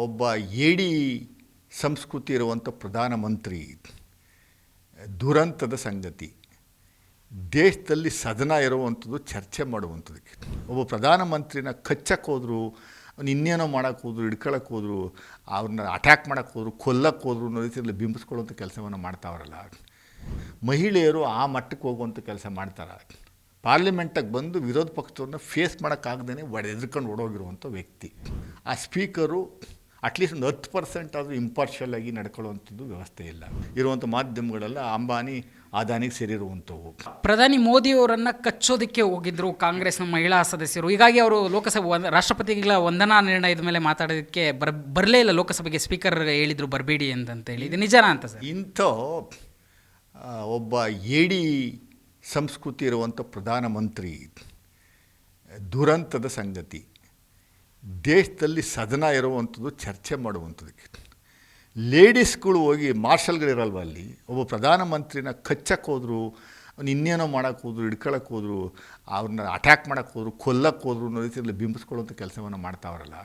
ಒಬ್ಬ ಏಡಿ ಸಂಸ್ಕೃತಿ ಇರುವಂಥ ಪ್ರಧಾನಮಂತ್ರಿ ದುರಂತದ ಸಂಗತಿ. ದೇಶದಲ್ಲಿ ಸದನ ಇರುವಂಥದ್ದು ಚರ್ಚೆ ಮಾಡುವಂಥದ್ದಕ್ಕೆ. ಒಬ್ಬ ಪ್ರಧಾನಮಂತ್ರಿನ ಕಚ್ಚಕ್ಕೆ ಹೋದ್ರು, ಇನ್ನೇನೋ ಮಾಡೋಕ್ಕೆ ಹೋದ್ರು, ಹಿಡ್ಕೊಳಕ್ಕೆ ಹೋದ್ರು, ಅವ್ರನ್ನ ಅಟ್ಯಾಕ್ ಮಾಡೋಕ್ಕೆ ಹೋದ್ರು, ಕೊಲ್ಲಕ್ಕೆ ಹೋದ್ರು ಅನ್ನೋ ರೀತಿಯಲ್ಲಿ ಬಿಂಬಿಸ್ಕೊಳ್ಳುವಂಥ ಕೆಲಸವನ್ನು ಮಾಡ್ತಾವ್ರಲ್ಲ. ಮಹಿಳೆಯರು ಆ ಮಟ್ಟಕ್ಕೆ ಹೋಗುವಂಥ ಕೆಲಸ ಮಾಡ್ತಾರೆ. ಪಾರ್ಲಿಮೆಂಟಿಗೆ ಬಂದು ವಿರೋಧ ಪಕ್ಷದವ್ರನ್ನ ಫೇಸ್ ಮಾಡೋಕ್ಕಾಗ್ದೇ ಎದುರ್ಕೊಂಡು ಓಡೋಗಿರುವಂಥ ವ್ಯಕ್ತಿ. ಆ ಸ್ಪೀಕರು ಅಟ್ಲೀಸ್ಟ್ ಒಂದು 10% ಆದರೂ ಇಂಪಾರ್ಷಿಯಲ್ ಆಗಿ ನಡ್ಕೊಳ್ಳುವಂಥದ್ದು ವ್ಯವಸ್ಥೆ ಇಲ್ಲ. ಇರುವಂಥ ಮಾಧ್ಯಮಗಳೆಲ್ಲ ಅಂಬಾನಿ ಅದಾನಿಗೆ ಸೇರಿರುವಂಥವು. ಪ್ರಧಾನಿ ಮೋದಿಯವರನ್ನು ಕಚ್ಚೋದಕ್ಕೆ ಹೋಗಿದ್ದರು ಕಾಂಗ್ರೆಸ್ನ ಮಹಿಳಾ ಸದಸ್ಯರು. ಹೀಗಾಗಿ ಅವರು ಲೋಕಸಭೆ ರಾಷ್ಟ್ರಪತಿಗಳ ವಂದನಾ ನಿರ್ಣಯದ ಮೇಲೆ ಮಾತಾಡೋದಕ್ಕೆ ಬರಲೇ ಇಲ್ಲ. ಲೋಕಸಭೆಗೆ ಸ್ಪೀಕರ್ ಹೇಳಿದರು ಬರಬೇಡಿ ಅಂತೇಳಿ. ಇದು ನಿಜನಾ ಅಂತ ಸರ್? ಇಂಥ ಒಬ್ಬ ಏಡಿ ಸಂಸ್ಕೃತಿ ಇರುವಂಥ ಪ್ರಧಾನಮಂತ್ರಿ ದುರಂತದ ಸಂಗತಿ. ದೇಶದಲ್ಲಿ ಸದನ ಇರುವಂಥದ್ದು ಚರ್ಚೆ ಮಾಡುವಂಥದ್ದಕ್ಕೆ. ಲೇಡೀಸ್ಗಳು ಹೋಗಿ ಮಾರ್ಷಲ್ಗಳಿರಲ್ವ ಅಲ್ಲಿ, ಒಬ್ಬ ಪ್ರಧಾನಮಂತ್ರಿನ ಕಚ್ಚಕ್ಕೆ ಹೋದ್ರು, ಇನ್ನೇನೋ ಮಾಡೋಕ್ಕೆ ಹೋದ್ರು, ಹಿಡ್ಕೊಳಕ್ಕೆ ಹೋದ್ರು, ಅವ್ರನ್ನ ಅಟ್ಯಾಕ್ ಮಾಡೋಕ್ಕೆ ಹೋದ್ರು, ಕೊಲ್ಲಕ್ಕೆ ಹೋದ್ರು ಅನ್ನೋ ರೀತಿಯಲ್ಲಿ ಬಿಂಬಿಸ್ಕೊಳ್ಳುವಂಥ ಕೆಲಸವನ್ನು ಮಾಡ್ತಾವ್ರಲ್ಲ.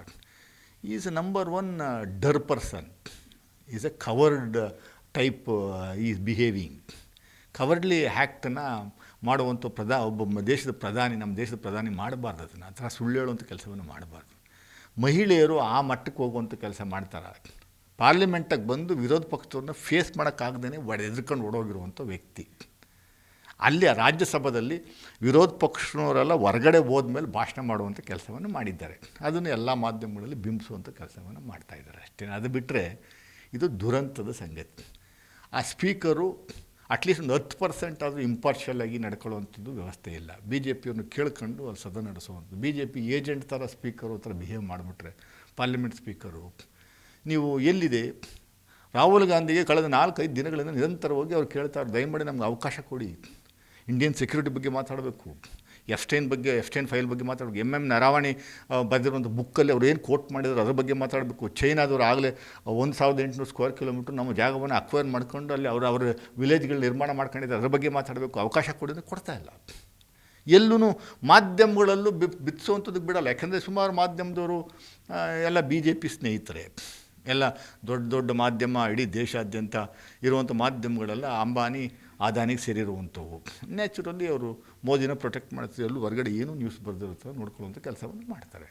ಈಸ್ ನಂಬರ್ 1 ಡರ್ person. Is a coward type is behaving. Cowardly ಆ್ಯಕ್ಟನ್ನು ಮಾಡುವಂಥ ಒಬ್ಬ ದೇಶದ ಪ್ರಧಾನಿ, ನಮ್ಮ ದೇಶದ ಪ್ರಧಾನಿ ಮಾಡಬಾರ್ದು. ಅದನ್ನು ಆ ಥರ ಸುಳ್ಳು ಹೇಳುವಂಥ ಕೆಲಸವನ್ನು ಮಾಡಬಾರ್ದು. ಮಹಿಳೆಯರು ಆ ಮಟ್ಟಕ್ಕೆ ಹೋಗುವಂಥ ಕೆಲಸ ಮಾಡ್ತಾರೆ. ಪಾರ್ಲಿಮೆಂಟಿಗೆ ಬಂದು ವಿರೋಧ ಪಕ್ಷದವ್ರನ್ನ ಫೇಸ್ ಮಾಡೋಕ್ಕಾಗ್ದೇ ಎದುರ್ಕೊಂಡು ಓಡೋಗಿರುವಂಥ ವ್ಯಕ್ತಿ. ಅಲ್ಲಿ ರಾಜ್ಯಸಭೆಯಲ್ಲಿ ವಿರೋಧ ಪಕ್ಷದವರೆಲ್ಲ ಹೊರಗಡೆ ಹೋದ್ಮೇಲೆ ಭಾಷಣ ಮಾಡುವಂಥ ಕೆಲಸವನ್ನು ಮಾಡಿದ್ದಾರೆ. ಅದನ್ನು ಎಲ್ಲ ಮಾಧ್ಯಮಗಳಲ್ಲಿ ಬಿಂಬಿಸುವಂಥ ಕೆಲಸವನ್ನು ಮಾಡ್ತಾಯಿದ್ದಾರೆ ಅಷ್ಟೇ. ಅದು ಬಿಟ್ಟರೆ ಇದು ದುರಂತದ ಸಂಗತಿ. ಆ ಸ್ಪೀಕರು ಅಟ್ಲೀಸ್ಟ್ ಒಂದು 10% ಆದರೂ ಇಂಪಾರ್ಷಿಯಲ್ ಆಗಿ ನಡ್ಕೊಳ್ಳುವಂಥದ್ದು ವ್ಯವಸ್ಥೆ ಇಲ್ಲ. ಬಿ ಜೆ ಪಿಯನ್ನು ಕೇಳ್ಕೊಂಡು ಅಲ್ಲಿ ಸದನ ನಡೆಸುವಂಥದ್ದು. ಬಿ ಜೆ ಪಿ ಏಜೆಂಟ್ ಥರ ಸ್ಪೀಕರು ಥರ ಬಿಹೇವ್ ಮಾಡಿಬಿಟ್ರೆ ಪಾರ್ಲಿಮೆಂಟ್ ಸ್ಪೀಕರು. ನೀವು ಎಲ್ಲಿದೆ? ರಾಹುಲ್ ಗಾಂಧಿಗೆ ಕಳೆದ 4-5 ದಿನಗಳಿಂದ ನಿರಂತರವಾಗಿ ಅವ್ರು ಕೇಳ್ತಾರೆ, ದಯಮಾಡಿ ನಮ್ಗೆ ಅವಕಾಶ ಕೊಡಿ, ಇಂಡಿಯನ್ ಸೆಕ್ಯೂರಿಟಿ ಬಗ್ಗೆ ಮಾತಾಡಬೇಕು, ಎಫ್ಸ್ಟೈನ್ ಫೈಲ್ ಬಗ್ಗೆ ಮಾತಾಡಬೇಕು, ನರಾವಣಿ ಬರೆದಿರುವಂಥ ಬುಕ್ಕಲ್ಲಿ ಅವ್ರು ಏನು ಕೋಟ್ ಮಾಡಿದ್ರು ಅದ್ರ ಬಗ್ಗೆ ಮಾತಾಡಬೇಕು. ಚೈನಾದವ್ರು ಆಗಲೇ 1800 ಸ್ಕ್ವೇರ್ ಕಿಲೋಮೀಟ್ರ್ ನಮ್ಮ ಜಾಗವನ್ನು ಅಕ್ವೈರ್ ಮಾಡ್ಕೊಂಡು ಅಲ್ಲಿ ಅವ್ರ ವಿಲೇಜ್ಗಳು ನಿರ್ಮಾಣ ಮಾಡ್ಕೊಂಡಿದ್ದಾರೆ, ಅದ್ರ ಬಗ್ಗೆ ಮಾತಾಡಬೇಕು. ಅವಕಾಶ ಕೊಡಿದ್ರೆ ಕೊಡ್ತಾ ಇಲ್ಲ. ಎಲ್ಲೂ ಮಾಧ್ಯಮಗಳಲ್ಲೂ ಬಿತ್ತಿಸುವಂಥದ್ದಕ್ಕೆ ಬಿಡಲ್ಲ. ಯಾಕೆಂದರೆ ಸುಮಾರು ಮಾಧ್ಯಮದವರು ಎಲ್ಲ ಬಿ ಜೆ ಪಿ ಸ್ನೇಹಿತರೆ. ಎಲ್ಲ ದೊಡ್ಡ ದೊಡ್ಡ ಮಾಧ್ಯಮ ಇಡೀ ದೇಶಾದ್ಯಂತ ಇರುವಂಥ ಮಾಧ್ಯಮಗಳೆಲ್ಲ ಅಂಬಾನಿ ಅದಾನಿಗೆ ಸೇರಿರುವಂಥವು. ನ್ಯಾಚುರಲಿ ಅವರು ಮೋದಿನ ಪ್ರೊಟೆಕ್ಟ್ ಮಾಡ್ತಾರೆ. ಎಲ್ಲೂ ಹೊರಗಡೆ ಏನೂ ನ್ಯೂಸ್ ಬರೆದಿರುತ್ತೋ ನೋಡ್ಕೊಳ್ಳುವಂಥ ಕೆಲಸವನ್ನು ಮಾಡ್ತಾರೆ.